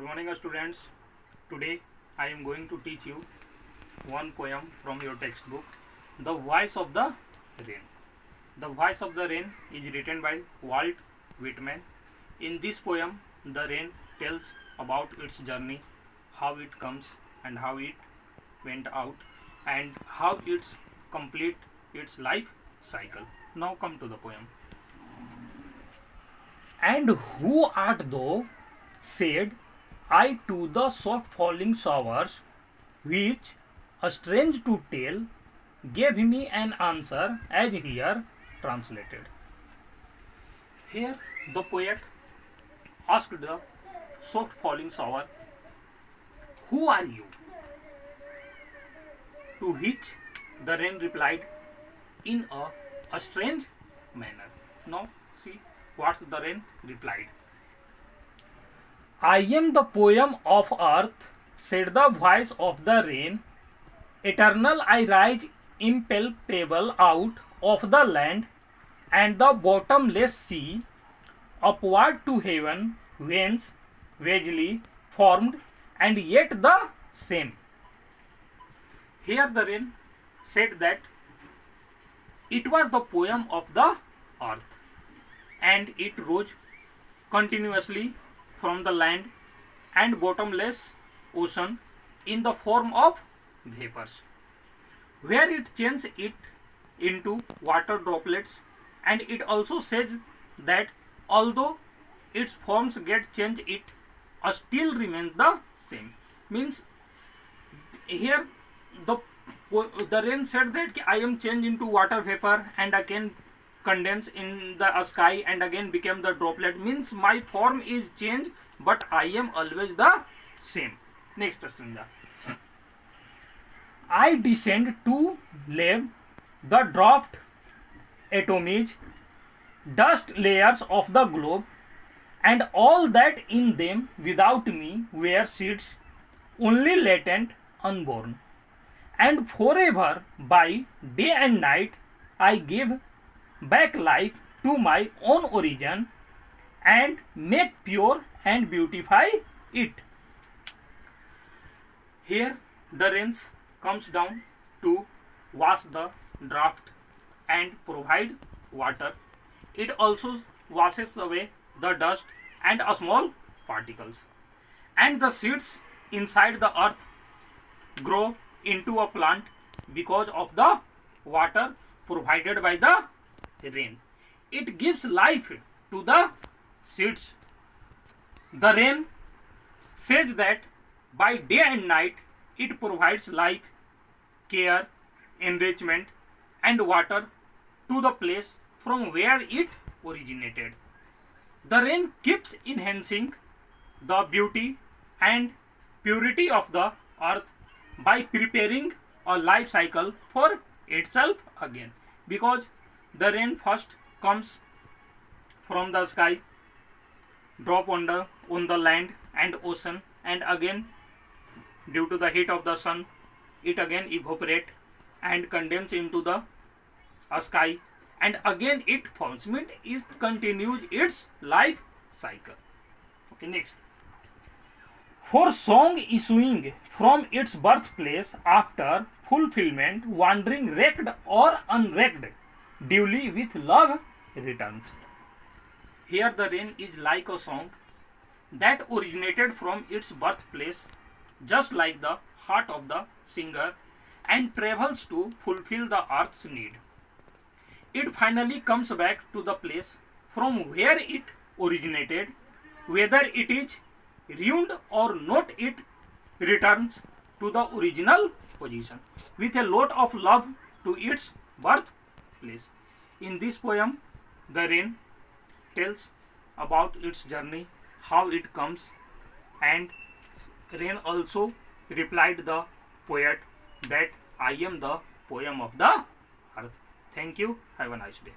morning, students. Today I am going to teach you one poem from your textbook, The Voice of the Rain. The Voice of the Rain is written by Walt Whitman. In this poem, the rain tells about its journey, how it comes and how it went out, and how it's complete its life cycle. Now come to the poem. And who art thou? Said I to the soft falling showers, which, strange to tell, gave me an answer as here translated. Here the poet asked the soft falling shower, "Who are you?" To which the rain replied in a strange manner. Now see what the rain replied. "I am the poem of earth," said the voice of the rain. "Eternal I rise impalpable out of the land and the bottomless sea, upward to heaven, whence wisely formed and yet the same." Here the rain said that it was the poem of the earth, and it rose continuously from the land and bottomless ocean in the form of vapors, where it changes it into water droplets. And it also says that although its forms get changed, it still remains the same. Means here the rain said that I am changed into water vapor and again condense in the sky and again became the droplet. Means my form is changed, but I am always the same. Next stanza. I descend to leave the dropped atoms, dust layers of the globe, and all that in them without me were seeds, only latent, unborn. And forever by day and night I give back life to my own origin and make pure and beautify it. Here the rains comes down to wash the draft and provide water. It also washes away the dust and small particles, and the seeds inside the earth grow into a plant because of the water provided by the rain. It gives life to the seeds. The rain says that by day and night it provides life, care, enrichment, and water to the place from where it originated. The rain keeps enhancing the beauty and purity of the earth by preparing a life cycle for itself again, because the rain first comes from the sky, drop on the land and ocean, and again due to the heat of the sun it again evaporate and condense into the sky, and again it forms. Means it continues its life cycle. Okay, next. For song issuing from its birthplace after fulfillment, wandering wrecked or unwrecked, duly with love returns. Here the rain is like a song that originated from its birthplace, just like the heart of the singer, and travels to fulfill the earth's need. It finally comes back to the place from where it originated. Whether it is ruined or not, it returns to the original position with a lot of love to its birthplace. In this poem, the rain tells about its journey, how it comes, and rain also replied the poet that I am the poem of the earth. Thank you. Have a nice day.